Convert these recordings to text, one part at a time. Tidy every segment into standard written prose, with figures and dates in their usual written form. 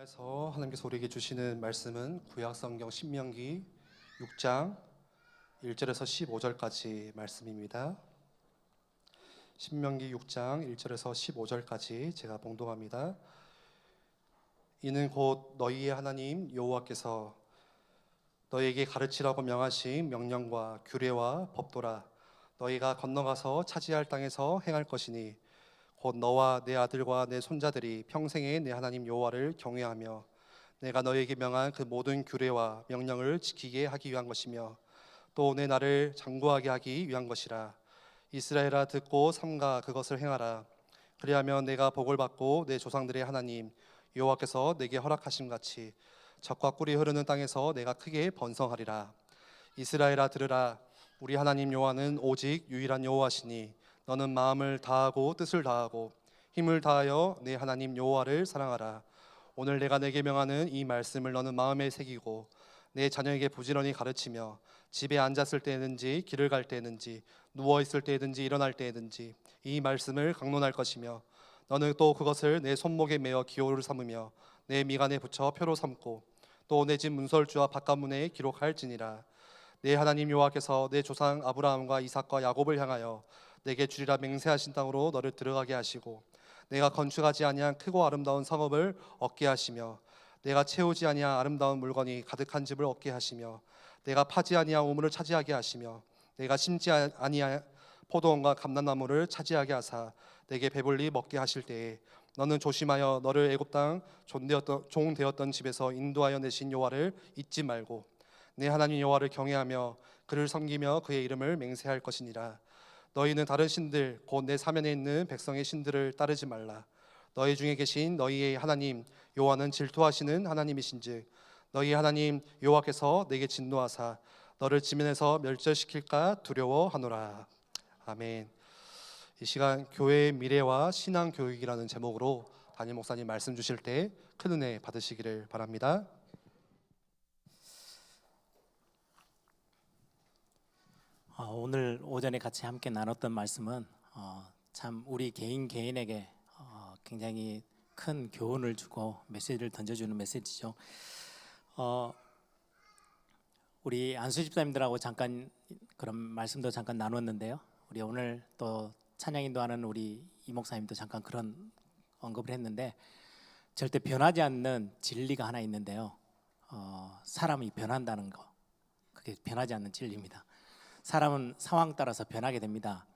에서 하나님께서 우리에게 주시는 말씀은 구약성경 신명기 6장 1절에서 15절까지 말씀입니다. 신명기 6장 1절에서 15절까지 제가 봉독합니다. 이는 곧 너희의 하나님 여호와께서 너희에게 가르치라고 명하신 명령과 규례와 법도라. 너희가 건너가서 차지할 땅에서 행할 것이니 곧 너와 내 아들과 내 손자들이 평생에 내 하나님 여호와를 경외하며 내가 너희에게 명한 그 모든 규례와 명령을 지키게 하기 위한 것이며 또 내 나를 장구하게 하기 위한 것이라. 이스라엘아 듣고 삼가 그것을 행하라. 그리하면 내가 복을 받고 내 조상들의 하나님 여호와께서 내게 허락하심 같이 젖과 꿀이 흐르는 땅에서 내가 크게 번성하리라. 이스라엘아 들으라. 우리 하나님 여호와는 오직 유일한 여호와시니 너는 마음을 다하고 뜻을 다하고 힘을 다하여 내 하나님 여호와를 사랑하라. 오늘 내가 내게 명하는 이 말씀을 너는 마음에 새기고 내 자녀에게 부지런히 가르치며 집에 앉았을 때든지 길을 갈 때든지 누워 있을 때든지 일어날 때든지 이 말씀을 강론할 것이며 너는 또 그것을 내 손목에 메어 기호를 삼으며 내 미간에 붙여 표로 삼고 또 내 집 문설주와 바깥문에 기록할지니라. 내 하나님 여호와께서 내 조상 아브라함과 이삭과 야곱을 향하여 내게 주리라 맹세하신 땅으로 너를 들어가게 하시고 내가 건축하지 아니한 크고 아름다운 성읍을 얻게 하시며 내가 채우지 아니한 아름다운 물건이 가득한 집을 얻게 하시며 내가 파지 아니한 우물을 차지하게 하시며 내가 심지 아니한 포도원과 감람나무를 차지하게 하사 내게 배불리 먹게 하실 때에 너는 조심하여 너를 애굽 땅 종 되었던 집에서 인도하여 내신 여호와를 잊지 말고 내 하나님 여호와를 경외하며 그를 섬기며 그의 이름을 맹세할 것이니라. 너희는 다른 신들 곧 내 사면에 있는 백성의 신들을 따르지 말라. 너희 중에 계신 너희의 하나님 여호와는 질투하시는 하나님이신즉 너희 하나님 여호와께서 내게 진노하사 너를 지면에서 멸절시킬까 두려워하노라. 아멘. 이 시간 교회의 미래와 신앙 교육이라는 제목으로 담임 목사님 말씀 주실 때 큰 은혜 받으시기를 바랍니다. 오늘 오전에 같이 함께 나눴던 말씀은 참 우리 개인에게 굉장히 큰 교훈을 주고 메시지를 던져주는 메시지죠. 우리 안수 집사님들하고 잠깐 그런 말씀도 잠깐 나눴는데요. 우리 오늘 또 찬양 인도하는 우리 이 목사님도 잠깐 그런 언급을 했는데 절대 변하지 않는 진리가 하나 있는데요. 사람이 변한다는 거, 그게 변하지 않는 진리입니다. 사람은 상황 따라서 변하게 됩니다.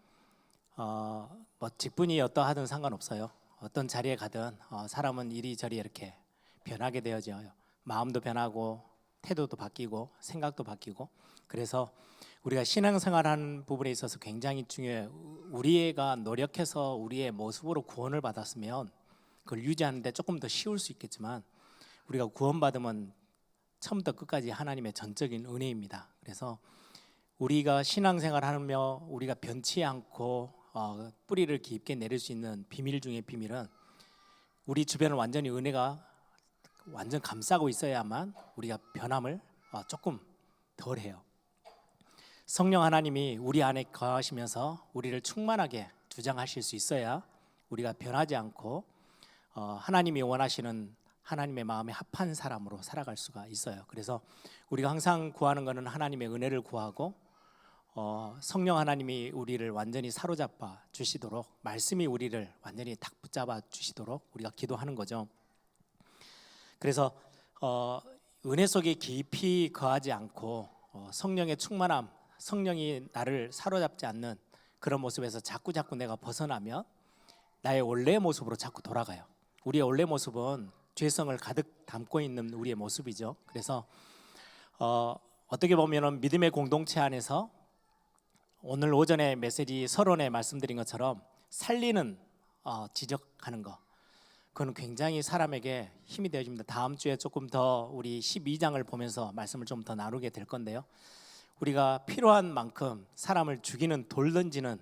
뭐 직분이 어떠하든 상관없어요. 어떤 자리에 가든 사람은 이리저리 이렇게 변하게 되어져요. 마음도 변하고 태도도 바뀌고 생각도 바뀌고. 그래서 우리가 신앙생활하는 부분에 있어서 굉장히 중요해요. 우리가 노력해서 우리의 모습으로 구원을 받았으면 그걸 유지하는데 조금 더 쉬울 수 있겠지만 우리가 구원받으면 처음부터 끝까지 하나님의 전적인 은혜입니다. 그래서 우리가 신앙생활하며 우리가 변치 않고 뿌리를 깊게 내릴 수 있는 비밀 중의 비밀은 우리 주변을 완전히 은혜가 완전 감싸고 있어야만 우리가 변함을 조금 덜 해요. 성령 하나님이 우리 안에 거하시면서 우리를 충만하게 주장하실 수 있어야 우리가 변하지 않고 하나님이 원하시는 하나님의 마음에 합한 사람으로 살아갈 수가 있어요. 그래서 우리가 항상 구하는 것은 하나님의 은혜를 구하고 성령 하나님이 우리를 완전히 사로잡아 주시도록, 말씀이 우리를 완전히 딱 붙잡아 주시도록 우리가 기도하는 거죠. 그래서 은혜 속에 깊이 거하지 않고 성령의 충만함, 성령이 나를 사로잡지 않는 그런 모습에서 자꾸 내가 벗어나면 나의 원래의 모습으로 자꾸 돌아가요. 우리의 원래 모습은 죄성을 가득 담고 있는 우리의 모습이죠. 그래서 어떻게 보면 믿음의 공동체 안에서 오늘 오전에 메시지 서론에 말씀드린 것처럼 살리는 지적하는 거, 그건 굉장히 사람에게 힘이 되어집니다. 다음 주에 조금 더 우리 12장을 보면서 말씀을 좀 더 나누게 될 건데요. 우리가 필요한 만큼 사람을 죽이는 돌 던지는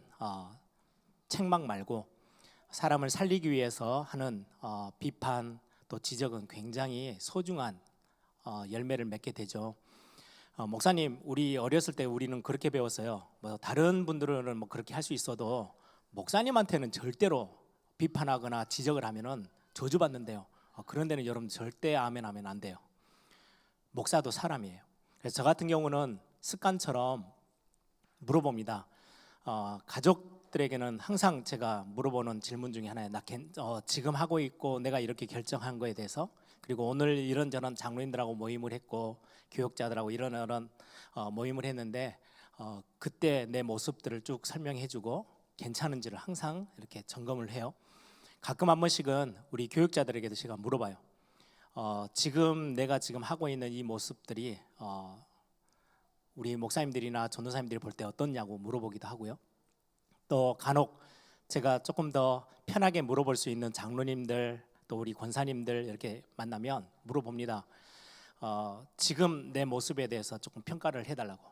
책망 말고 사람을 살리기 위해서 하는 비판 또 지적은 굉장히 소중한 열매를 맺게 되죠. 목사님, 우리 어렸을 때 우리는 그렇게 배웠어요. 뭐 다른 분들은 뭐 그렇게 할 수 있어도 목사님한테는 절대로 비판하거나 지적을 하면은 저주받는데요. 그런 데는 여러분 절대 아멘 하면 안 돼요. 목사도 사람이에요. 그래서 저 같은 경우는 습관처럼 물어봅니다. 가족들에게는 항상 제가 물어보는 질문 중에 하나예요. 지금 하고 있고 내가 이렇게 결정한 거에 대해서, 그리고 오늘 이런저런 장로님들하고 모임을 했고 교육자들하고 이런 모임을 했는데 그때 내 모습들을 쭉 설명해주고 괜찮은지를 항상 이렇게 점검을 해요. 가끔 한 번씩은 우리 교육자들에게도 제가 물어봐요. 지금 내가 지금 하고 있는 이 모습들이 우리 목사님들이나 전도사님들이 볼 때 어떻냐고 물어보기도 하고요. 또 간혹 제가 조금 더 편하게 물어볼 수 있는 장로님들, 또 우리 권사님들 이렇게 만나면 물어봅니다. 지금 내 모습에 대해서 조금 평가를 해달라고.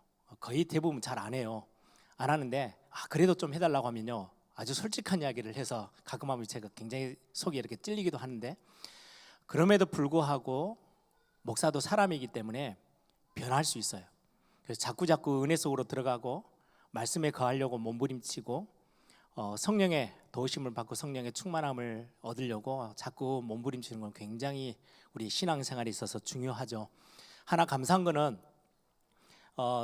거의 대부분 잘 안 해요. 안 하는데 그래도 좀 해달라고 하면요, 아주 솔직한 이야기를 해서 가끔 하면 제가 굉장히 속이 이렇게 찔리기도 하는데, 그럼에도 불구하고 목사도 사람이기 때문에 변할 수 있어요. 그래서 자꾸 은혜 속으로 들어가고 말씀에 거하려고 몸부림치고 성령의 도우심을 받고 성령의 충만함을 얻으려고 자꾸 몸부림치는 건 굉장히 우리 신앙생활에 있어서 중요하죠. 하나 감사한 거는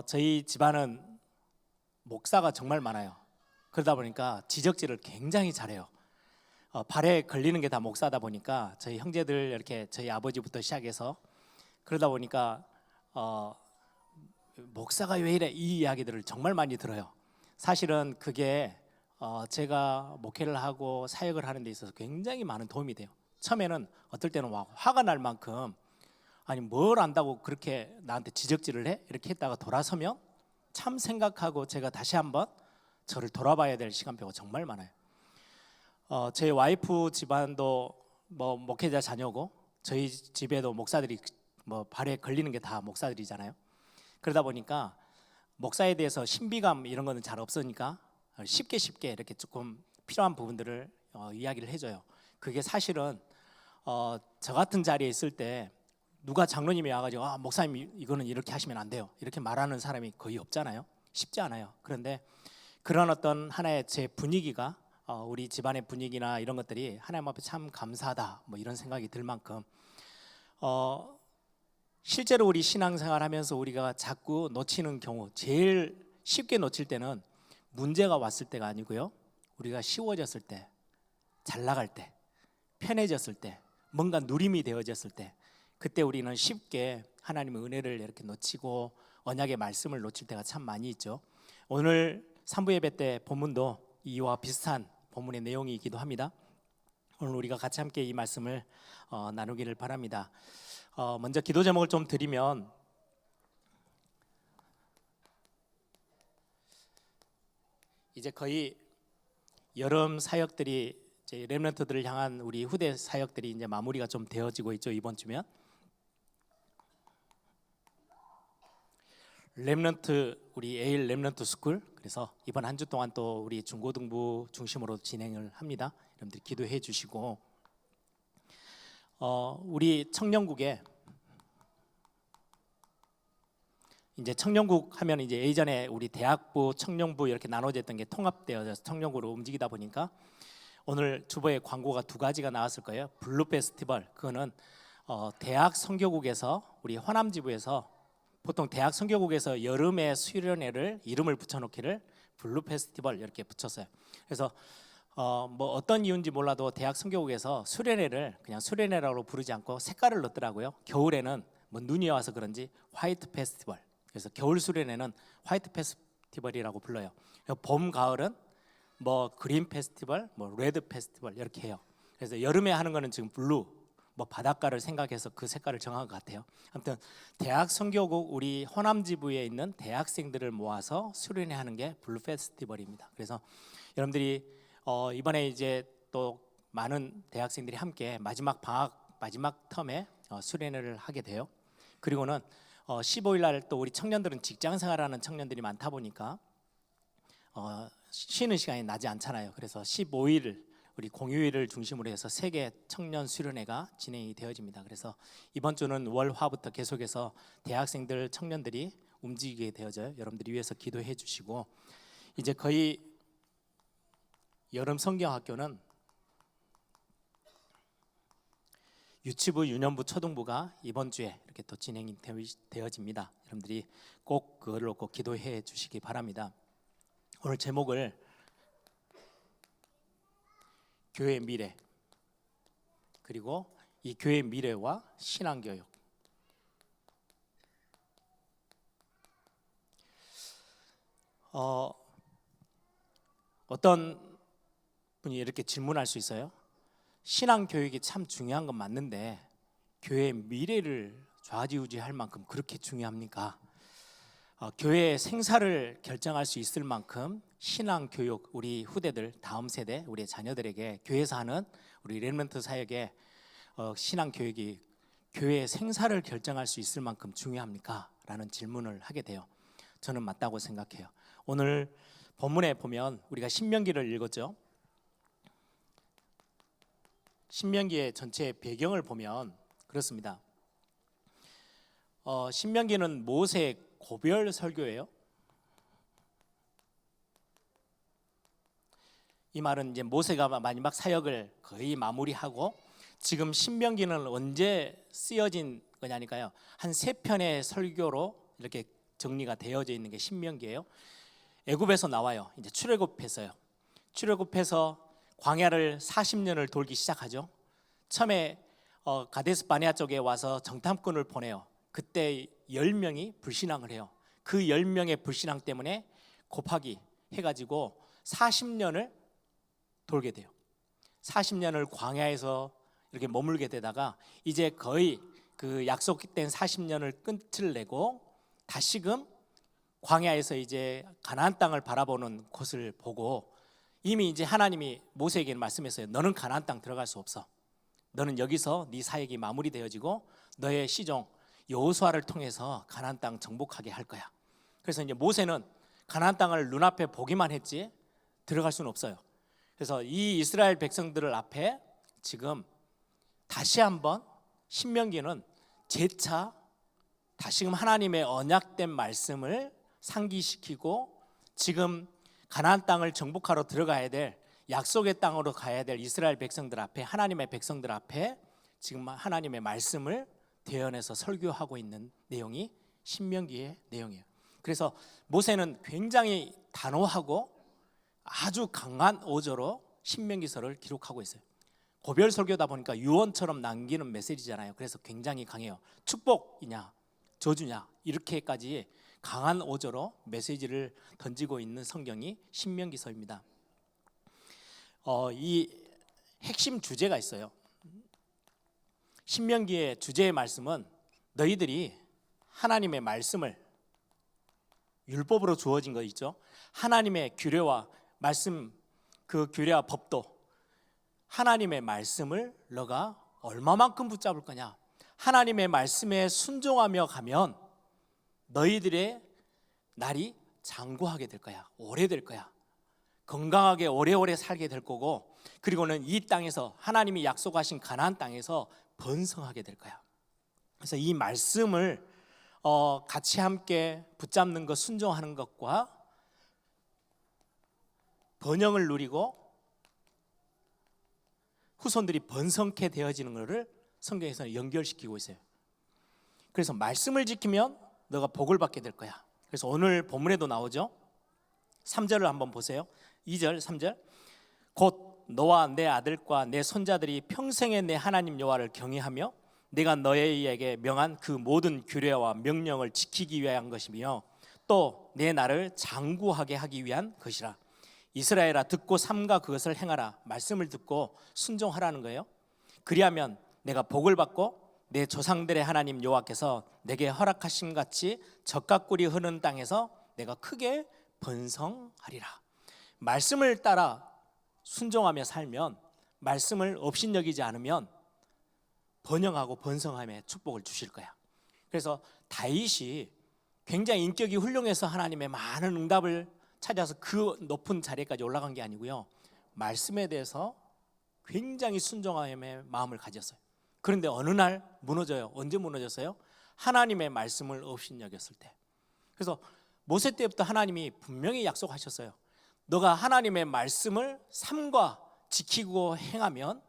저희 집안은 목사가 정말 많아요. 그러다 보니까 지적질을 굉장히 잘해요. 발에 걸리는 게 다 목사다 보니까 저희 형제들 이렇게 저희 아버지부터 시작해서 그러다 보니까 목사가 왜 이래 이 이야기들을 정말 많이 들어요. 사실은 그게 제가 목회를 하고 사역을 하는 데 있어서 굉장히 많은 도움이 돼요. 처음에는 어떨 때는 화가 날 만큼 아니 뭘 안다고 그렇게 나한테 지적질을 해? 이렇게 했다가 돌아서면 참 생각하고 제가 다시 한번 저를 돌아봐야 될 시간표가 정말 많아요. 제 와이프 집안도 목회자 자녀고 저희 집에도 목사들이 발에 걸리는 게 다 목사들이잖아요. 그러다 보니까 목사에 대해서 신비감 이런 거는 잘 없으니까 쉽게 이렇게 조금 필요한 부분들을 이야기를 해줘요. 그게 사실은 저 같은 자리에 있을 때 누가 장로님이 와가지고 목사님 이거는 이렇게 하시면 안 돼요 이렇게 말하는 사람이 거의 없잖아요. 쉽지 않아요. 그런데 그런 어떤 하나의 제 분위기가 우리 집안의 분위기나 이런 것들이 하나님 앞에 참 감사하다 이런 생각이 들 만큼 실제로 우리 신앙생활 하면서 우리가 자꾸 놓치는 경우, 제일 쉽게 놓칠 때는 문제가 왔을 때가 아니고요, 우리가 쉬워졌을 때, 잘 나갈 때, 편해졌을 때, 뭔가 누림이 되어졌을 때, 그때 우리는 쉽게 하나님의 은혜를 이렇게 놓치고 언약의 말씀을 놓칠 때가 참 많이 있죠. 오늘 3부 예배 때 본문도 이와 비슷한 본문의 내용이기도 합니다. 오늘 우리가 같이 함께 이 말씀을 나누기를 바랍니다. 먼저 기도 제목을 좀 드리면, 이제 거의 여름 사역들이 이제 렘넌트들을 향한 우리 후대 사역들이 이제 마무리가 좀 되어지고 있죠. 이번 주면 렘넌트 우리 에일 렘넌트 스쿨, 그래서 이번 한 주 동안 또 우리 중고등부 중심으로 진행을 합니다. 여러분들 기도해 주시고 우리 청년국에 이제 청년국 하면 이제 예전에 우리 대학부, 청년부 이렇게 나눠졌던 게 통합되어서 청년국으로 움직이다 보니까 오늘 주보에 광고가 2가지가 나왔을 거예요. 블루 페스티벌, 그거는 대학 선교국에서 우리 호남지부에서 보통 대학 선교국에서 여름에 수련회를 이름을 붙여놓기를 블루 페스티벌 이렇게 붙였어요. 그래서 어떤 이유인지 몰라도 대학 선교국에서 수련회를 그냥 수련회라고 부르지 않고 색깔을 넣더라고요. 겨울에는 눈이 와서 그런지 화이트 페스티벌, 그래서 겨울 수련회는 화이트 페스티벌이라고 불러요. 봄, 가을은 그린 페스티벌, 레드 페스티벌 이렇게 해요. 그래서 여름에 하는 거는 지금 블루, 바닷가를 생각해서 그 색깔을 정한 것 같아요. 아무튼 대학 선교국 우리 호남지부에 있는 대학생들을 모아서 수련회 하는 게 블루 페스티벌입니다. 그래서 여러분들이 이번에 이제 또 많은 대학생들이 함께 마지막 방학 마지막 텀에 수련회를 하게 돼요. 그리고는 15일 날 또 우리 청년들은 직장 생활하는 청년들이 많다 보니까 쉬는 시간이 나지 않잖아요. 그래서 15일 우리 공휴일을 중심으로 해서 세계 청년 수련회가 진행이 되어집니다. 그래서 이번 주는 월화부터 계속해서 대학생들, 청년들이 움직이게 되어져요. 여러분들이 위해서 기도해 주시고, 이제 거의 여름 성경학교는 유치부, 유년부, 초등부가 이번 주에 이렇게 또 진행이 되어집니다. 여러분들이 꼭 그걸 놓고 기도해 주시기 바랍니다. 오늘 제목을 교회의 미래, 그리고 이 교회의 미래와 신앙교육. 어떤 분이 이렇게 질문할 수 있어요. 신앙교육이 참 중요한 건 맞는데 교회의 미래를 좌지우지할 만큼 그렇게 중요합니까? 교회의 생사를 결정할 수 있을 만큼 신앙교육, 우리 후대들, 다음 세대, 우리 자녀들에게 교회에서 하는 우리 렘넌트 사역의 신앙교육이 교회의 생사를 결정할 수 있을 만큼 중요합니까? 라는 질문을 하게 돼요. 저는 맞다고 생각해요. 오늘 본문에 보면 우리가 신명기를 읽었죠. 신명기의 전체 배경을 보면 그렇습니다. 신명기는 모세의 고별 설교예요. 이 말은 이제 모세가 마지막 사역을 거의 마무리하고 지금 신명기는 언제 쓰여진 거냐니까요. 한 3편의 설교로 이렇게 정리가 되어져 있는 게 신명기예요. 애굽에서 나와요. 이제 출애굽해서요. 출애굽해서 광야를 40년을 돌기 시작하죠. 처음에 가데스 바네아 쪽에 와서 정탐꾼을 보내요. 그때 10명이 불신앙을 해요. 그 10명의 불신앙 때문에 곱하기 해가지고 40년을 돌게 돼요. 40년을 광야에서 이렇게 머물게 되다가 이제 거의 그 약속된 40년을 끝을 내고 다시금 광야에서 이제 가나안 땅을 바라보는 곳을 보고 이미 이제 하나님이 모세에게 말씀했어요. 너는 가나안 땅 들어갈 수 없어. 너는 여기서 네 사역이 마무리되어지고 너의 시종 여호수아를 통해서 가나안 땅 정복하게 할 거야. 그래서 이제 모세는 가나안 땅을 눈앞에 보기만 했지 들어갈 수는 없어요. 그래서 이 이스라엘 백성들을 앞에 지금 다시 한번 신명기는 재차 다시금 하나님의 언약된 말씀을 상기시키고 지금 가나안 땅을 정복하러 들어가야 될 약속의 땅으로 가야 될 이스라엘 백성들 앞에 하나님의 백성들 앞에 지금 하나님의 말씀을 대언해서 설교하고 있는 내용이 신명기의 내용이에요. 그래서 모세는 굉장히 단호하고 아주 강한 어조로 신명기서를 기록하고 있어요. 고별 설교다 보니까 유언처럼 남기는 메시지잖아요. 그래서 굉장히 강해요. 축복이냐 저주냐 이렇게까지 강한 어조로 메시지를 던지고 있는 성경이 신명기서입니다. 이 핵심 주제가 있어요. 신명기의 주제의 말씀은 너희들이 하나님의 말씀을 율법으로 주어진 거 있죠. 하나님의 규례와 말씀, 그 규례와 법도 하나님의 말씀을 너가 얼마만큼 붙잡을 거냐. 하나님의 말씀에 순종하며 가면 너희들의 날이 장구하게 될 거야. 오래될 거야. 건강하게 오래오래 살게 될 거고 그리고는 이 땅에서 하나님이 약속하신 가나안 땅에서 번성하게 될 거야. 그래서 이 말씀을 같이 함께 붙잡는 것, 순종하는 것과 번영을 누리고 후손들이 번성케 되어지는 것을 성경에서는 연결시키고 있어요. 그래서 말씀을 지키면 너가 복을 받게 될 거야. 그래서 오늘 본문에도 나오죠. 3절을 한번 보세요. 2절, 3절. 곧 너와 내 아들과 내 손자들이 평생에 내 하나님 여호와를 경외하며 내가 너희에게 명한 그 모든 규례와 명령을 지키기 위한 것이며 또 내 나를 장구하게 하기 위한 것이라. 이스라엘아 듣고 삼가 그것을 행하라. 말씀을 듣고 순종하라는 거예요. 그리하면 내가 복을 받고 내 조상들의 하나님 여호와께서 내게 허락하심 같이 젖과 꿀이 흐르는 땅에서 내가 크게 번성하리라. 말씀을 따라 순종하며 살면 말씀을 업신여기지 않으면 번영하고 번성함에 축복을 주실 거야. 그래서 다윗이 굉장히 인격이 훌륭해서 하나님의 많은 응답을 찾아서 그 높은 자리까지 올라간 게 아니고요. 말씀에 대해서 굉장히 순종함의 마음을 가졌어요. 그런데 어느 날 무너져요. 언제 무너졌어요? 하나님의 말씀을 업신여겼을 때. 그래서 모세 때부터 하나님이 분명히 약속하셨어요. 너가 하나님의 말씀을 삼가 지키고 행하면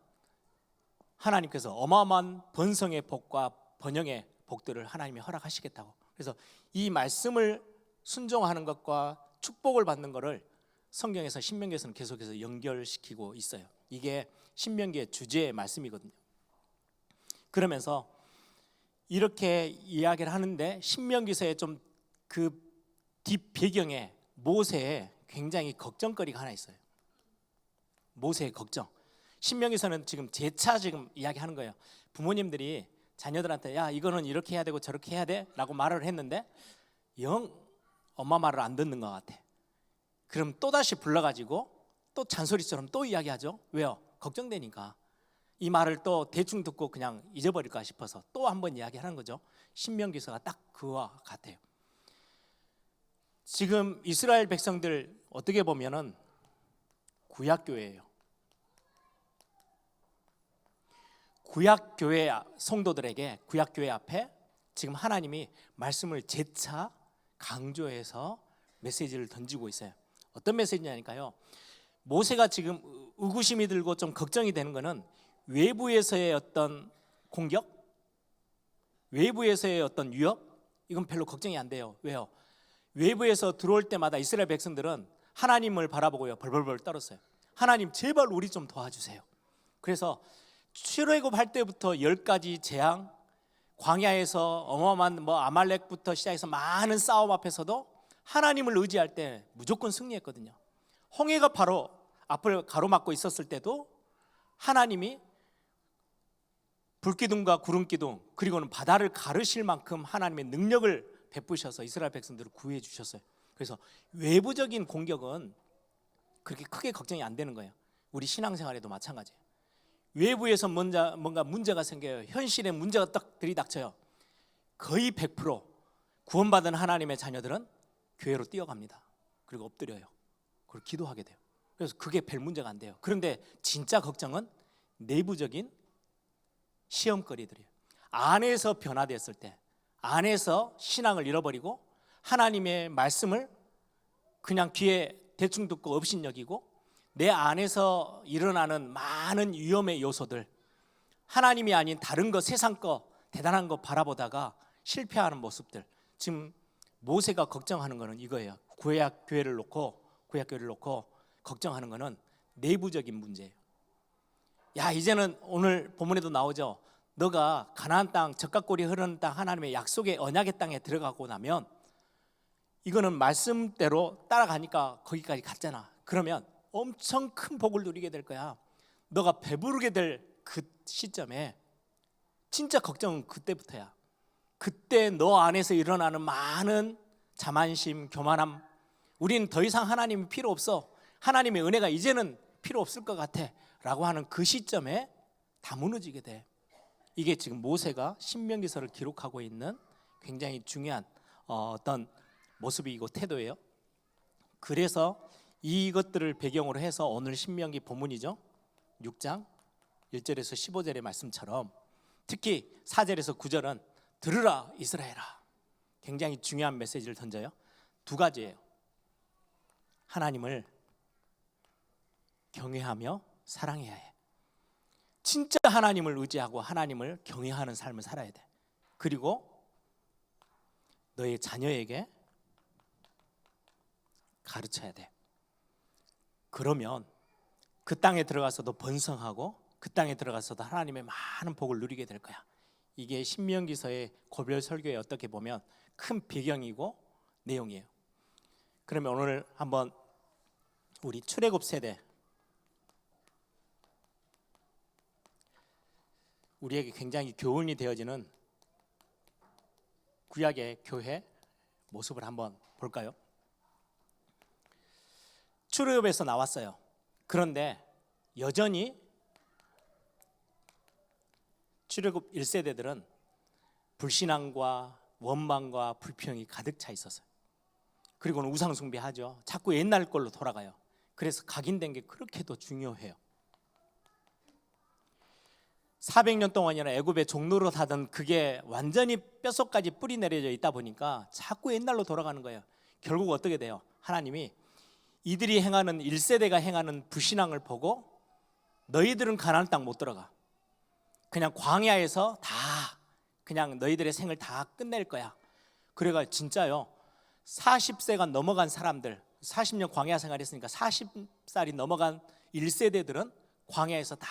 하나님께서 어마어마한 번성의 복과 번영의 복들을 하나님이 허락하시겠다고. 그래서 이 말씀을 순종하는 것과 축복을 받는 것을 성경에서 신명기에서는 계속해서 연결시키고 있어요. 이게 신명기의 주제의 말씀이거든요. 그러면서 이렇게 이야기를 하는데 신명기서의 좀 그 뒷배경에 모세의 굉장히 걱정거리가 하나 있어요. 모세의 걱정. 신명기서는 지금 재차 지금 이야기하는 거예요. 부모님들이 자녀들한테 야 이거는 이렇게 해야 되고 저렇게 해야 돼 라고 말을 했는데 영 엄마 말을 안 듣는 것 같아. 그럼 또다시 불러가지고 또 잔소리처럼 또 이야기하죠. 왜요? 걱정되니까. 이 말을 또 대충 듣고 그냥 잊어버릴까 싶어서 또 한 번 이야기하는 거죠. 신명기서가 딱 그와 같아요. 지금 이스라엘 백성들 어떻게 보면은 구약교회예요. 구약교회 성도들에게 구약교회 앞에 지금 하나님이 말씀을 재차 강조해서 메시지를 던지고 있어요. 어떤 메시지냐니까요. 모세가 지금 의구심이 들고 좀 걱정이 되는 것은 외부에서의 어떤 공격, 외부에서의 어떤 위협, 이건 별로 걱정이 안 돼요. 왜요? 외부에서 들어올 때마다 이스라엘 백성들은 하나님을 바라보고요 벌벌벌 떨었어요. 하나님 제발 우리 좀 도와주세요. 그래서 출애굽할 때부터 10가지 재앙, 광야에서 어마어마한 아말렉부터 시작해서 많은 싸움 앞에서도 하나님을 의지할 때 무조건 승리했거든요. 홍해가 바로 앞을 가로막고 있었을 때도 하나님이 불기둥과 구름기둥 그리고는 바다를 가르실 만큼 하나님의 능력을 베푸셔서 이스라엘 백성들을 구해 주셨어요. 그래서 외부적인 공격은 그렇게 크게 걱정이 안 되는 거예요. 우리 신앙생활에도 마찬가지예요. 외부에서 뭔가 문제가 생겨요. 현실에 문제가 딱 들이닥쳐요. 거의 100% 구원받은 하나님의 자녀들은 교회로 뛰어갑니다. 그리고 엎드려요. 그리고 기도하게 돼요. 그래서 그게 별 문제가 안 돼요. 그런데 진짜 걱정은 내부적인 시험거리들이에요. 안에서 변화됐을 때, 안에서 신앙을 잃어버리고 하나님의 말씀을 그냥 귀에 대충 듣고 업신여기고 내 안에서 일어나는 많은 위험의 요소들, 하나님이 아닌 다른 거, 세상 거, 대단한 거 바라보다가 실패하는 모습들. 지금 모세가 걱정하는 거는 이거예요. 구약교회를 놓고 걱정하는 거는 내부적인 문제예요. 야, 이제는 오늘 본문에도 나오죠. 너가 가나안 땅, 젖과 꿀이 흐르는 땅, 하나님의 약속의 언약의 땅에 들어가고 나면 이거는 말씀대로 따라가니까 거기까지 갔잖아. 그러면 엄청 큰 복을 누리게 될 거야. 너가 배부르게 될 그 시점에 진짜 걱정은 그때부터야. 그때 너 안에서 일어나는 많은 자만심, 교만함, 우리는 더 이상 하나님이 필요 없어, 하나님의 은혜가 이제는 필요 없을 것 같아 라고 하는 그 시점에 다 무너지게 돼. 이게 지금 모세가 신명기서를 기록하고 있는 굉장히 중요한 어떤 모습이고 태도예요. 그래서 이것들을 배경으로 해서 오늘 신명기 본문이죠. 6장 1절에서 15절의 말씀처럼 특히 4절에서 9절은 들으라 이스라엘아, 굉장히 중요한 메시지를 던져요. 두 가지예요. 하나님을 경외하며 사랑해야 해. 진짜 하나님을 의지하고 하나님을 경외하는 삶을 살아야 돼. 그리고 너의 자녀에게 가르쳐야 돼. 그러면 그 땅에 들어가서도 번성하고 그 땅에 들어가서도 하나님의 많은 복을 누리게 될 거야. 이게 신명기서의 고별 설교에 어떻게 보면 큰 배경이고 내용이에요. 그러면 오늘 한번 우리 출애굽 세대, 우리에게 굉장히 교훈이 되어지는 구약의 교회 모습을 한번 볼까요? 출애굽에서 나왔어요. 그런데 여전히 출애굽 1세대들은 불신앙과 원망과 불평이 가득 차 있었어요. 그리고는 우상 숭배하죠. 자꾸 옛날 걸로 돌아가요. 그래서 각인된 게 그렇게도 중요해요. 400년 동안이나 애굽의 종노릇 하던 그게 완전히 뼛속까지 뿌리 내려져 있다 보니까 자꾸 옛날로 돌아가는 거예요. 결국 어떻게 돼요? 하나님이 이들이 행하는 1세대가 행하는 불신앙을 보고 너희들은 가나안 땅 못 들어가. 그냥 광야에서 다 그냥 너희들의 생을 다 끝낼 거야. 그래가 진짜요. 40세가 넘어간 사람들, 40년 광야 생활했으니까 40살이 넘어간 1세대들은 광야에서 다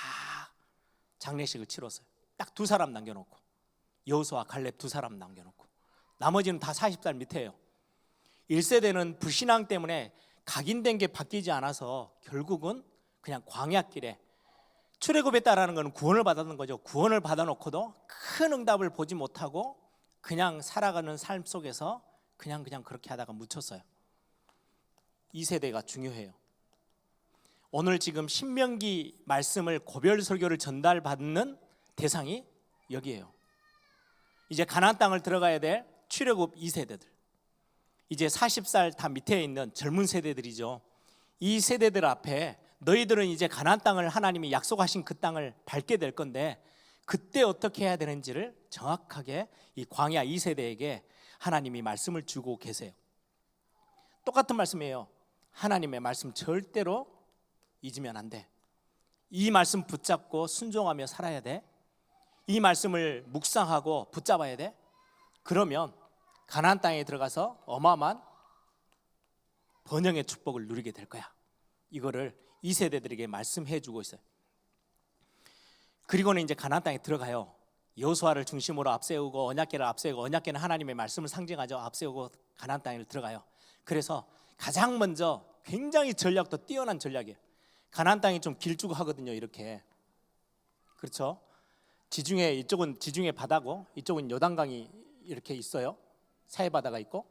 장례식을 치렀어요. 딱 2사람 남겨놓고, 여호수아 갈렙 2사람 남겨놓고, 나머지는 다 40살 밑에예요. 1세대는 불신앙 때문에 각인된 게 바뀌지 않아서 결국은 그냥 광야길에, 출애굽에 따르는 것은 구원을 받았는 거죠. 구원을 받아놓고도 큰 응답을 보지 못하고 그냥 살아가는 삶 속에서 그냥 그렇게 하다가 묻혔어요. 2세대가 중요해요. 오늘 지금 신명기 말씀을 고별 설교를 전달받는 대상이 여기에요. 이제 가나안 땅을 들어가야 될 출애굽 2세대들, 이제 40살 다 밑에 있는 젊은 세대들이죠. 이 세대들 앞에 너희들은 이제 가나안 땅을, 하나님이 약속하신 그 땅을 밟게 될 건데 그때 어떻게 해야 되는지를 정확하게 이 광야 2세대에게 하나님이 말씀을 주고 계세요. 똑같은 말씀이에요. 하나님의 말씀 절대로 잊으면 안 돼. 이 말씀 붙잡고 순종하며 살아야 돼. 이 말씀을 묵상하고 붙잡아야 돼. 그러면 가나안 땅에 들어가서 어마어마한 번영의 축복을 누리게 될 거야. 이거를 2세대들에게 말씀해 주고 있어요. 그리고는 이제 가나안 땅에 들어가요. 여호수아를 중심으로 앞세우고 언약궤를 앞세우고, 언약궤는 하나님의 말씀을 상징하죠. 앞세우고 가나안 땅에 들어가요. 그래서 가장 먼저 굉장히 전략도 뛰어난 전략이에요. 가나안 땅이 좀 길쭉하거든요. 이렇게, 그렇죠? 지중해, 이쪽은 지중해 바다고 이쪽은 요단강이 이렇게 있어요. 사해 바다가 있고.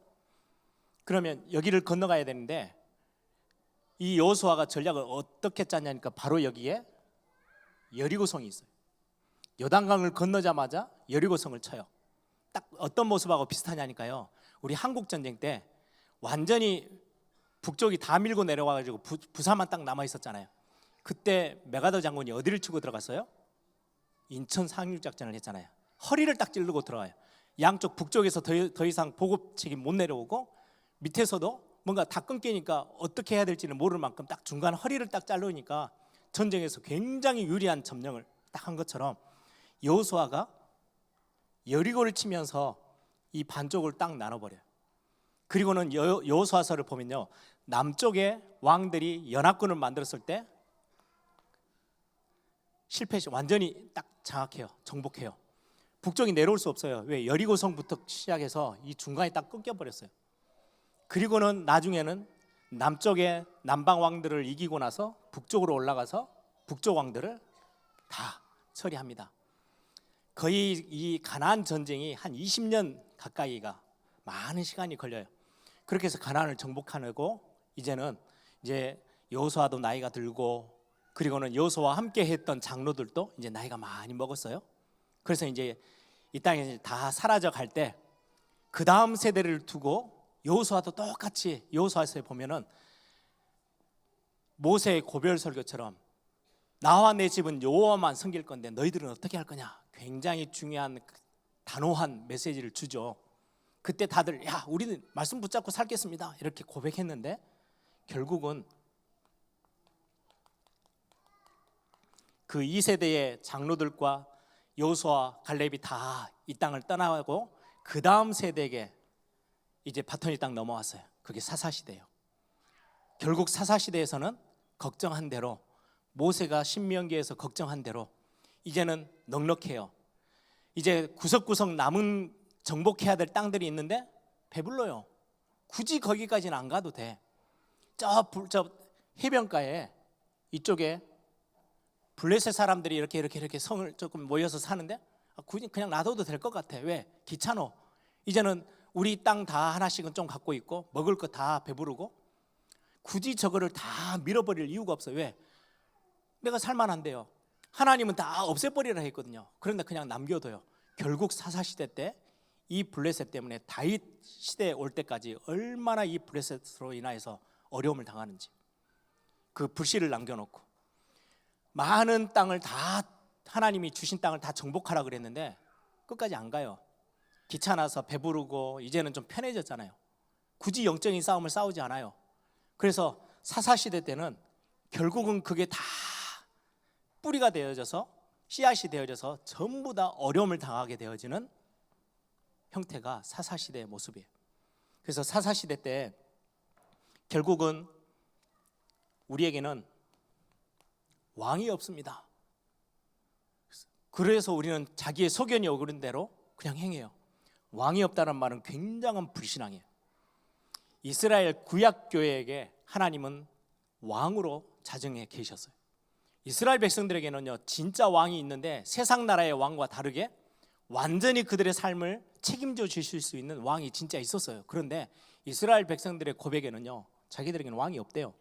그러면 여기를 건너가야 되는데 이 여호수아가 전략을 어떻게 짰냐니까 바로 여기에 여리고성이 있어요. 요단강을 건너자마자 여리고성을 쳐요. 딱 어떤 모습하고 비슷하냐니까요. 우리 한국 전쟁 때 완전히 북쪽이 다 밀고 내려와가지고 부산만 딱 남아 있었잖아요. 그때 메가더 장군이 어디를 치고 들어갔어요? 인천 상륙작전을 했잖아요. 허리를 딱 찌르고 들어가요. 양쪽 북쪽에서 더 이상 보급책이 못 내려오고 밑에서도 뭔가 다 끊기니까 어떻게 해야 될지는 모를 만큼 딱 중간 허리를 딱 자르니까 전쟁에서 굉장히 유리한 점령을 딱 한 것처럼 여호수아가 여리고를 치면서 이 반쪽을 딱 나눠버려요. 그리고는 여호수아서를 보면요, 남쪽에 왕들이 연합군을 만들었을 때 실패시 완전히 딱 장악해요. 정복해요. 북쪽이 내려올 수 없어요. 왜? 여리고성부터 시작해서 이 중간에 딱 끊겨버렸어요. 그리고는 나중에는 남쪽의 남방 왕들을 이기고 나서 북쪽으로 올라가서 북쪽 왕들을 다 처리합니다. 거의 이 가나안 전쟁이 한 20년 가까이가 많은 시간이 걸려요. 그렇게 해서 가나안을 정복하고 이제는 이제 여호수아도 나이가 들고, 그리고는 여호수아와 함께 했던 장로들도 이제 나이가 많이 먹었어요. 그래서 이제 이 땅에 다 사라져 갈 때 그 다음 세대를 두고 여호수아도 똑같이, 여호수아서에 보면은 모세의 고별 설교처럼 나와 내 집은 여호와만 섬길 건데 너희들은 어떻게 할 거냐, 굉장히 중요한 단호한 메시지를 주죠. 그때 다들 야, 우리는 말씀 붙잡고 살겠습니다 이렇게 고백했는데 결국은 그 2세대의 장로들과 여호수아, 갈렙이 다 이 땅을 떠나고 그 다음 세대에게 이제 바톤이 딱 넘어왔어요. 그게 사사시대예요. 결국 사사시대에서는 걱정한 대로, 모세가 신명기에서 걱정한 대로 이제는 넉넉해요. 이제 구석구석 남은 정복해야 될 땅들이 있는데 배불러요. 굳이 거기까지는 안 가도 돼. 저 해변가에 이쪽에 블레셋 사람들이 이렇게 성을 조금 모여서 사는데 굳이 그냥 놔둬도 될 것 같아. 왜? 귀찮어. 이제는 우리 땅 다 하나씩은 좀 갖고 있고 먹을 거 다 배부르고 굳이 저거를 다 밀어버릴 이유가 없어요. 왜? 내가 살만한데요. 하나님은 다 없애버리라 했거든요. 그런데 그냥 남겨둬요. 결국 사사시대 때 이 블레셋 때문에 다윗 시대에 올 때까지 얼마나 이 블레셋으로 인하여서 어려움을 당하는지, 그 불씨를 남겨놓고 많은 땅을 다, 하나님이 주신 땅을 다 정복하라 그랬는데 끝까지 안 가요. 귀찮아서 배부르고 이제는 좀 편해졌잖아요. 굳이 영적인 싸움을 싸우지 않아요. 그래서 사사시대 때는 결국은 그게 다 뿌리가 되어져서 씨앗이 되어져서 전부 다 어려움을 당하게 되어지는 형태가 사사시대의 모습이에요. 그래서 사사시대 때 결국은 우리에게는 왕이 없습니다. 그래서 우리는 자기의 소견이 오그른 대로 그냥 행해요. 왕이 없다는 말은 굉장한 불신앙이에요. 이스라엘 구약교회에게 하나님은 왕으로 자정해 계셨어요. 이스라엘 백성들에게는요, 진짜 왕이 있는데 세상 나라의 왕과 다르게 완전히 그들의 삶을 책임져 주실 수 있는 왕이 진짜 있었어요. 그런데 이스라엘 백성들의 고백에는요, 자기들에게는 왕이 없대요.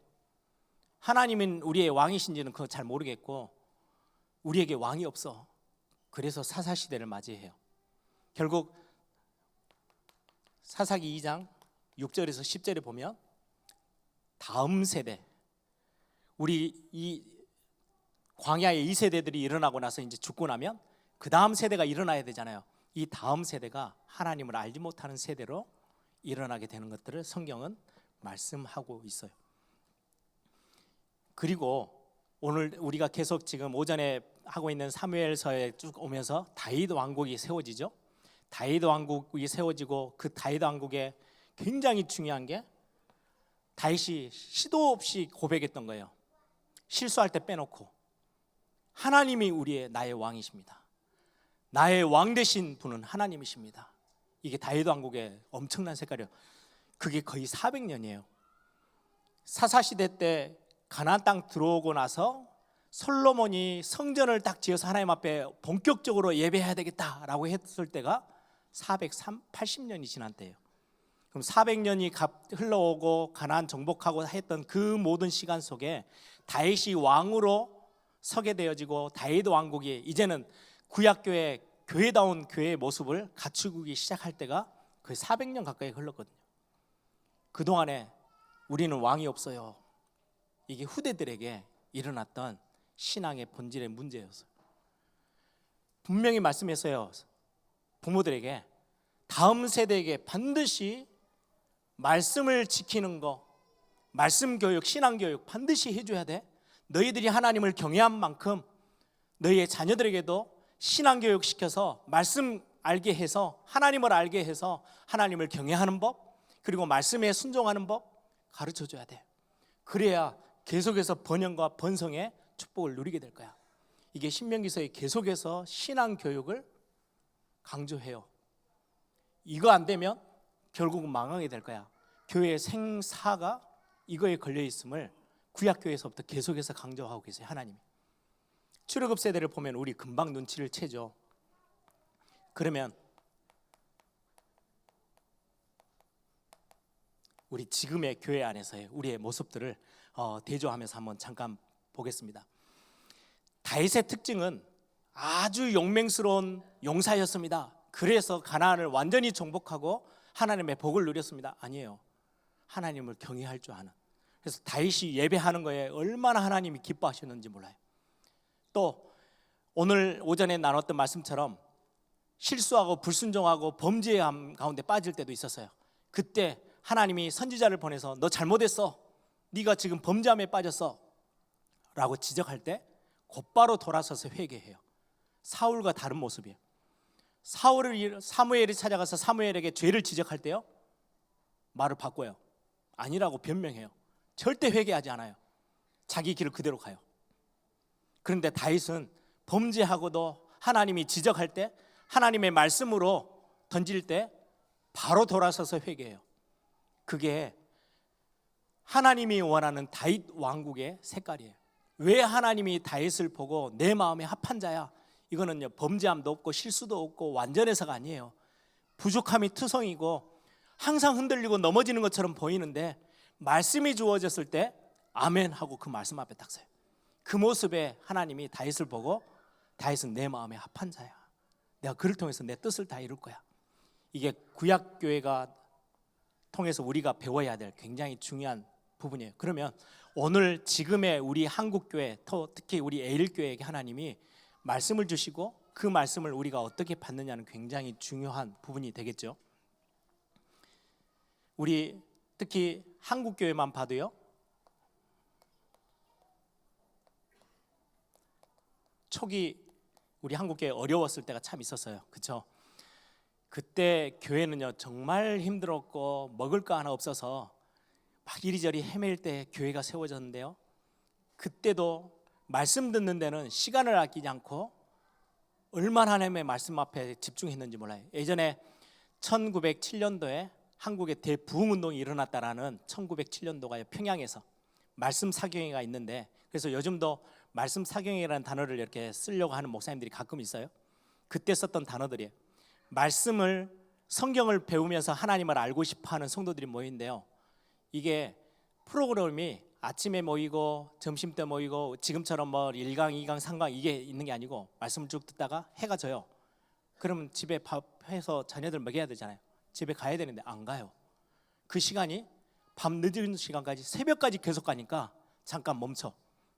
하나님은 우리의 왕이신지는 그거 잘 모르겠고 우리에게 왕이 없어. 그래서 사사시대를 맞이해요. 결국 사사기 2장 6절에서 10절에 보면 다음 세대, 우리 이 광야의 이 세대들이 일어나고 나서 이제 죽고 나면 그 다음 세대가 일어나야 되잖아요. 이 다음 세대가 하나님을 알지 못하는 세대로 일어나게 되는 것들을 성경은 말씀하고 있어요. 그리고 오늘 우리가 계속 지금 오전에 하고 있는 사무엘서에 쭉 오면서 다윗 왕국이 세워지죠. 다윗 왕국이 세워지고 그 다윗 왕국에 굉장히 중요한 게 다윗이 시도 없이 고백했던 거예요. 실수할 때 빼놓고 하나님이 나의 왕이십니다. 나의 왕 되신 분은 하나님이십니다. 이게 다윗 왕국의 엄청난 색깔이에요. 그게 거의 400년이에요. 사사시대 때 가나안 땅 들어오고 나서 솔로몬이 성전을 딱 지어서 하나님 앞에 본격적으로 예배해야 되겠다라고 했을 때가 480년이 지난 때예요. 그럼 400년이 흘러오고 가나안 정복하고 했던 그 모든 시간 속에 다윗이 왕으로 서게 되어지고 다윗 왕국이 이제는 구약교회 교회다운 교회의 모습을 갖추기 시작할 때가 거의 400년 가까이 흘렀거든요. 그동안에 우리는 왕이 없어요. 이게 후대들에게 일어났던 신앙의 본질의 문제였어요. 분명히 말씀했어요. 부모들에게 다음 세대에게 반드시 말씀을 지키는 거, 말씀 교육, 신앙 교육 반드시 해줘야 돼. 너희들이 하나님을 경외한 만큼 너희의 자녀들에게도 신앙 교육 시켜서 말씀 알게 해서 하나님을 알게 해서 하나님을 경외하는 법, 그리고 말씀에 순종하는 법 가르쳐줘야 돼. 그래야 계속해서 번영과 번성의 축복을 누리게 될 거야. 이게 신명기서에 계속해서 신앙 교육을 강조해요. 이거 안 되면 결국은 망하게 될 거야. 교회의 생사가 이거에 걸려 있음을 구약교회에서부터 계속해서 강조하고 계세요. 하나님이. 출애굽 세대를 보면 우리 금방 눈치를 채죠. 그러면 우리 지금의 교회 안에서의 우리의 모습들을 대조하면서 한번 잠깐 보겠습니다. 다윗의 특징은 아주 용맹스러운 용사였습니다. 그래서 가나안을 완전히 정복하고 하나님의 복을 누렸습니다. 아니에요. 하나님을 경외할 줄 아는. 그래서 다윗이 예배하는 거에 얼마나 하나님이 기뻐하셨는지 몰라요. 또 오늘 오전에 나눴던 말씀처럼 실수하고 불순종하고 범죄함 가운데 빠질 때도 있었어요. 그때 하나님이 선지자를 보내서 너 잘못했어, 네가 지금 범죄함에 빠졌어 라고 지적할 때 곧바로 돌아서서 회개해요. 사울과 다른 모습이에요. 사무엘이 찾아가서 사무엘에게 죄를 지적할 때요, 말을 바꿔요. 아니라고 변명해요. 절대 회개하지 않아요. 자기 길을 그대로 가요. 그런데 다윗은 범죄하고도 하나님이 지적할 때, 하나님의 말씀으로 던질 때 바로 돌아서서 회개해요. 그게 하나님이 원하는 다윗 왕국의 색깔이에요. 왜 하나님이 다윗을 보고 내 마음에 합한 자야, 이거는요 범죄함도 없고 실수도 없고 완전해서가 아니에요. 부족함이 투성이고 항상 흔들리고 넘어지는 것처럼 보이는데 말씀이 주어졌을 때 아멘 하고 그 말씀 앞에 딱 서요. 그 모습에 하나님이 다윗을 보고 다윗은 내 마음에 합한 자야, 내가 그를 통해서 내 뜻을 다 이룰 거야. 이게 구약교회가 통해서 우리가 배워야 될 굉장히 중요한 부분이에요. 그러면 오늘 지금의 우리 한국교회, 특히 우리 에일교회에게 하나님이 말씀을 주시고 그 말씀을 우리가 어떻게 받느냐는 굉장히 중요한 부분이 되겠죠. 우리 특히 한국교회만 봐도요, 초기 우리 한국교회 어려웠을 때가 참 있었어요. 그렇죠? 그때 교회는요 정말 힘들었고 먹을 거 하나 없어서 막 이리저리 헤맬 때 교회가 세워졌는데요. 그때도 말씀 듣는 데는 시간을 아끼지 않고 얼마나 하나님의 말씀 앞에 집중했는지 몰라요. 예전에 1907년도에 한국에 대부흥운동이 일어났다라는 1907년도가 평양에서 말씀 사경회가 있는데, 그래서 요즘도 말씀 사경회라는 단어를 이렇게 쓰려고 하는 목사님들이 가끔 있어요. 그때 썼던 단어들이에요. 말씀을, 성경을 배우면서 하나님을 알고 싶어하는 성도들이 모이는데요. 이게 프로그램이 아침에 모이고 점심 때 모이고 지금처럼 뭐 1강, 2강, 3강 이게 있는 게 아니고 말씀을 쭉 듣다가 해가 져요. 그러면 집에 밥 해서 자녀들 먹여야 되잖아요. 집에 가야 되는데 안 가요. 그 시간이 밤 늦은 시간까지 새벽까지 계속 가니까 잠깐 멈춰.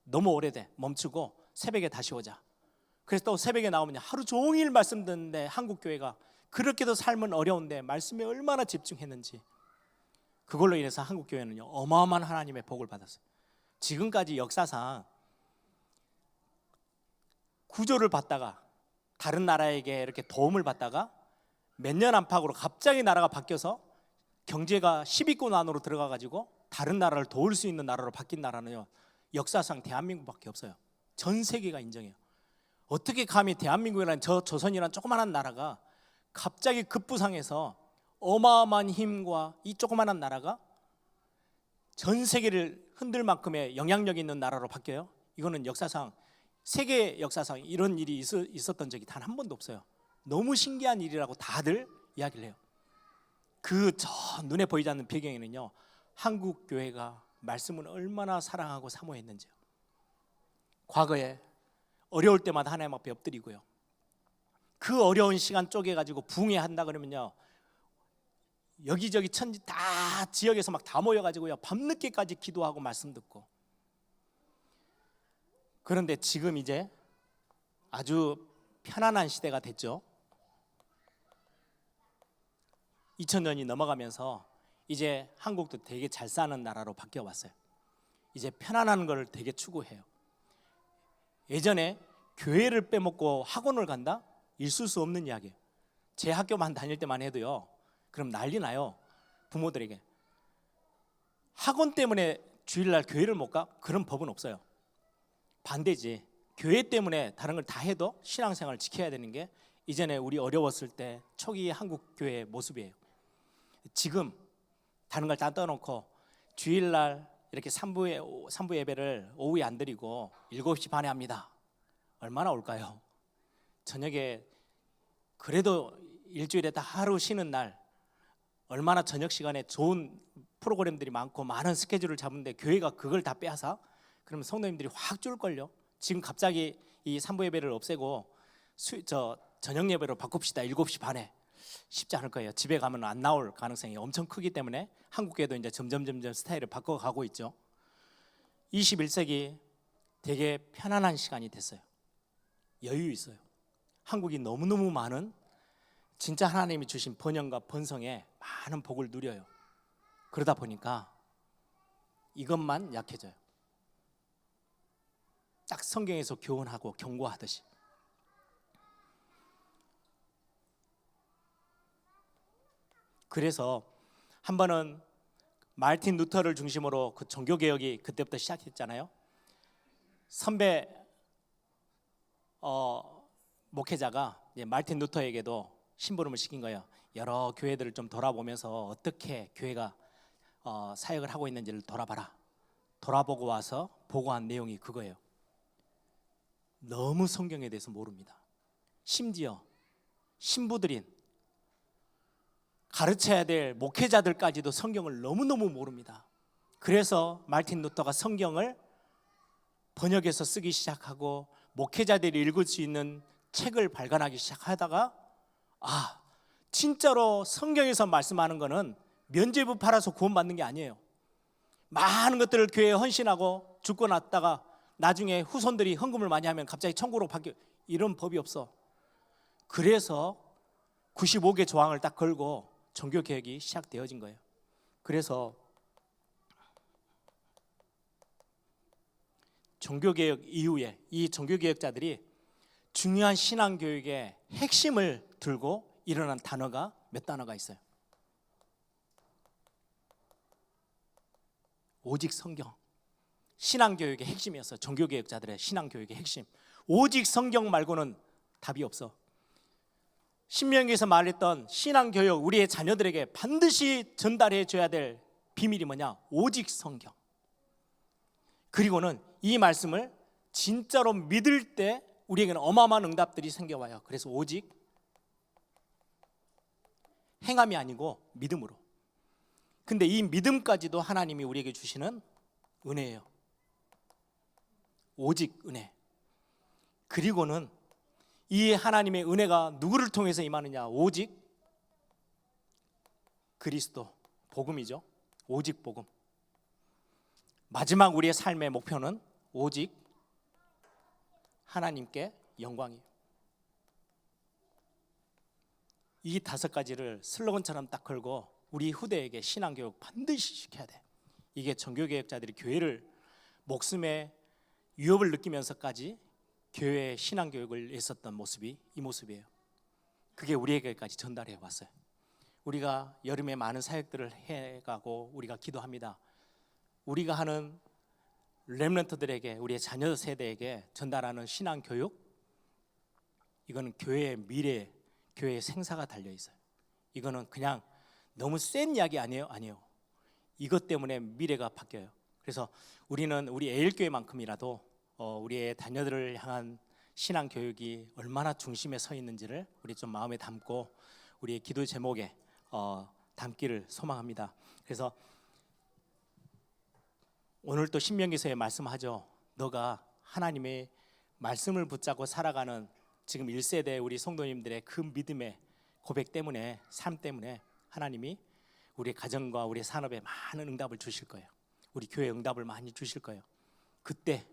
너무 오래돼. 멈추고 새벽에 다시 오자. 그래서 또 새벽에 나오면 하루 종일 말씀 듣는데 한국 교회가 그렇게도 삶은 어려운데 말씀에 얼마나 집중했는지, 그걸로 인해서 한국 교회는요 어마어마한 하나님의 복을 받았어요. 지금까지 역사상 구조를 받다가 다른 나라에게 이렇게 도움을 받다가 몇 년 안팎으로 갑자기 나라가 바뀌어서 경제가 10위권 안으로 들어가 가지고 다른 나라를 도울 수 있는 나라로 바뀐 나라는요 역사상 대한민국밖에 없어요. 전 세계가 인정해요. 어떻게 감히 대한민국이라는 저 조선이라는 조그마한 나라가 갑자기 급부상해서 어마어마한 힘과 이 조그마한 나라가 전 세계를 흔들 만큼의 영향력 있는 나라로 바뀌어요? 이거는 역사상, 세계 역사상 이런 일이 있었던 적이 단 한 번도 없어요. 너무 신기한 일이라고 다들 이야기를 해요. 그 저 눈에 보이지 않는 배경에는요 한국 교회가 말씀을 얼마나 사랑하고 사모했는지요. 과거에 어려울 때마다 하나님 앞에 엎드리고요. 그 어려운 시간 쪼개가지고 붕해한다 그러면요 여기저기 천지 다 지역에서 막 다 모여가지고요 밤늦게까지 기도하고 말씀 듣고. 그런데 지금 이제 아주 편안한 시대가 됐죠. 2000년이 넘어가면서 이제 한국도 되게 잘 사는 나라로 바뀌어 왔어요. 이제 편안한 걸 되게 추구해요. 예전에 교회를 빼먹고 학원을 간다? 있을 수 없는 이야기예요. 제 학교만 다닐 때만 해도요 그럼 난리 나요. 부모들에게 학원 때문에 주일날 교회를 못 가? 그런 법은 없어요. 반대지. 교회 때문에 다른 걸 다 해도 신앙생활을 지켜야 되는 게 이전에 우리 어려웠을 때 초기 한국 교회의 모습이에요. 지금 다른 걸 다 떠놓고 주일날 이렇게 3부 예배를 오후에 안 드리고 7시 반에 합니다. 얼마나 올까요? 저녁에 그래도 일주일에 다 하루 쉬는 날 얼마나 저녁 시간에 좋은 프로그램들이 많고 많은 스케줄을 잡은데 교회가 그걸 다 빼앗아? 그러면 성도님들이 확 쫄걸요. 지금 갑자기 이 3부 예배를 없애고 저녁 예배로 바꿉시다 7시 반에 쉽지 않을 거예요. 집에 가면 안 나올 가능성이 엄청 크기 때문에 한국교회도 이제 점점 스타일을 바꿔가고 있죠. 21세기 되게 편안한 시간이 됐어요. 여유 있어요. 한국이 너무너무 많은 진짜 하나님이 주신 번영과 번성에 많은 복을 누려요. 그러다 보니까 이것만 약해져요. 딱 성경에서 교훈하고 경고하듯이. 그래서 한 번은 마르틴 루터를 중심으로 그 종교개혁이 그때부터 시작했잖아요. 선배 목회자가 마르틴 루터에게도 심부름을 시킨 거예요. 여러 교회들을 좀 돌아보면서 어떻게 교회가 사역을 하고 있는지를 돌아봐라. 돌아보고 와서 보고한 내용이 그거예요. 너무 성경에 대해서 모릅니다. 심지어 신부들인 가르쳐야 될 목회자들까지도 성경을 너무너무 모릅니다. 그래서 마르틴 루터가 성경을 번역해서 쓰기 시작하고 목회자들이 읽을 수 있는 책을 발간하기 시작하다가 진짜로 성경에서 말씀하는 거는 면죄부 팔아서 구원받는 게 아니에요. 많은 것들을 교회에 헌신하고 죽고 났다가 나중에 후손들이 헌금을 많이 하면 갑자기 천국으로 바뀌어. 이런 법이 없어. 그래서 95개 조항을 딱 걸고 종교개혁이 시작되어진 거예요. 그래서 종교개혁 이후에 이 종교개혁자들이 중요한 신앙 교육의 핵심을 들고 일어난 단어가 몇 단어가 있어요. 오직 성경. 신앙 교육의 핵심이었어요. 종교 개혁자들의 신앙 교육의 핵심. 오직 성경 말고는 답이 없어. 신명기에서 말했던 신앙 교육, 우리의 자녀들에게 반드시 전달해 줘야 될 비밀이 뭐냐? 오직 성경. 그리고는 이 말씀을 진짜로 믿을 때 우리에게는 어마어마한 응답들이 생겨와요. 그래서 오직 행함이 아니고 믿음으로. 근데 이 믿음까지도 하나님이 우리에게 주시는 은혜예요. 오직 은혜. 그리고는 이 하나님의 은혜가 누구를 통해서 임하느냐? 오직 그리스도, 복음이죠. 오직 복음. 마지막 우리의 삶의 목표는 오직 하나님께 영광이에요. 이 5가지를 슬로건처럼 딱 걸고 우리 후대에게 신앙교육 반드시 시켜야 돼. 이게 종교개혁자들이 교회를 목숨의 위협을 느끼면서까지 교회의 신앙교육을 했었던 모습이 이 모습이에요. 그게 우리에게까지 전달해 왔어요. 우리가 여름에 많은 사역들을 해가고 우리가 기도합니다. 우리가 하는 렘넌트들에게, 우리의 자녀 세대에게 전달하는 신앙교육, 이거는 교회의 미래, 교회의 생사가 달려 있어요. 이거는 그냥 너무 센 이야기 아니에요? 아니에요. 이것 때문에 미래가 바뀌어요. 그래서 우리는 우리 에일교회만큼이라도 우리의 자녀들을 향한 신앙 교육이 얼마나 중심에 서 있는지를 우리 좀 마음에 담고 우리의 기도 제목에 담기를 소망합니다. 그래서 오늘 또 신명기서에 말씀하죠. 너가 하나님의 말씀을 붙잡고 살아가는 지금 1세대 우리 성도님들의 그 믿음의 고백 때문에, 삶 때문에 하나님이 우리 가정과 우리 산업에 많은 응답을 주실 거예요. 우리 교회 응답을 많이 주실 거예요. 그때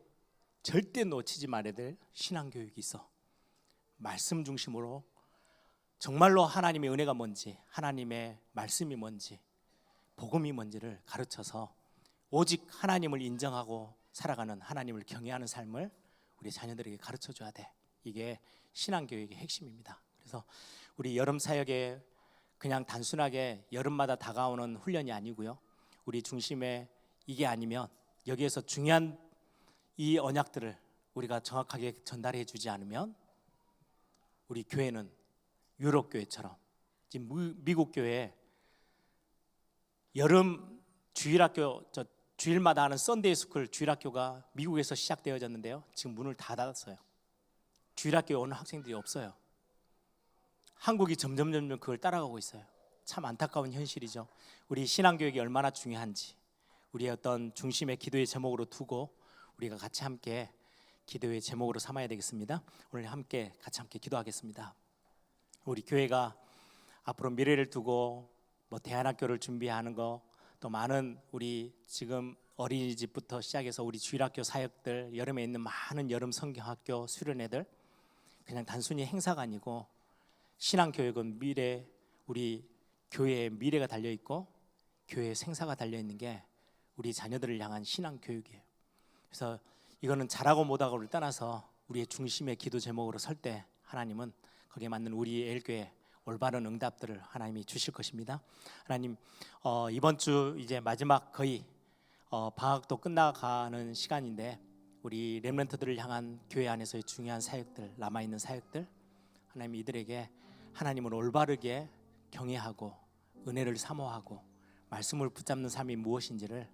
절대 놓치지 말아야 될 신앙교육이 있어. 말씀 중심으로 정말로 하나님의 은혜가 뭔지, 하나님의 말씀이 뭔지, 복음이 뭔지를 가르쳐서 오직 하나님을 인정하고 살아가는, 하나님을 경외하는 삶을 우리 자녀들에게 가르쳐줘야 돼. 이게 신앙교육의 핵심입니다. 그래서 우리 여름 사역에 그냥 단순하게 여름마다 다가오는 훈련이 아니고요, 우리 중심에 이게 아니면, 여기에서 중요한 이 언약들을 우리가 정확하게 전달해 주지 않으면 우리 교회는 유럽 교회처럼, 지금 미국 교회 여름 주일학교, 주일마다 하는 썬데이 스쿨 주일학교가 미국에서 시작되어졌는데요, 지금 문을 다 닫았어요. 주일학교에 오는 학생들이 없어요. 한국이 점점 그걸 따라가고 있어요. 참 안타까운 현실이죠. 우리 신앙교육이 얼마나 중요한지 우리의 어떤 중심의 기도의 제목으로 두고 우리가 같이 함께 기도의 제목으로 삼아야 되겠습니다. 오늘 같이 함께 기도하겠습니다. 우리 교회가 앞으로 미래를 두고 대안학교를 준비하는 거, 또 많은 우리 지금 어린이집부터 시작해서 우리 주일학교 사역들, 여름에 있는 많은 여름 성경학교 수련회들, 그냥 단순히 행사가 아니고 신앙교육은 미래, 우리 교회의 미래가 달려있고 교회의 생사가 달려있는 게 우리 자녀들을 향한 신앙교육이에요. 그래서 이거는 잘하고 못하고를 떠나서 우리의 중심의 기도 제목으로 설 때 하나님은 거기에 맞는 우리 에일교회 올바른 응답들을 하나님이 주실 것입니다. 하나님, 이번 주 이제 마지막 거의 방학도 끝나가는 시간인데 우리 렘넌트들을 향한 교회 안에서의 중요한 사역들, 남아있는 사역들, 하나님 이들에게 하나님을 올바르게 경외하고 은혜를 사모하고 말씀을 붙잡는 삶이 무엇인지를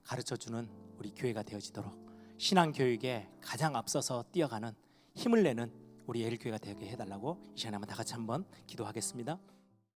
가르쳐주는 우리 교회가 되어지도록 신앙교육에 가장 앞서서 뛰어가는 힘을 내는 우리 에일교회가 되게 해달라고 이 시간에 한번 다 같이 한번 기도하겠습니다.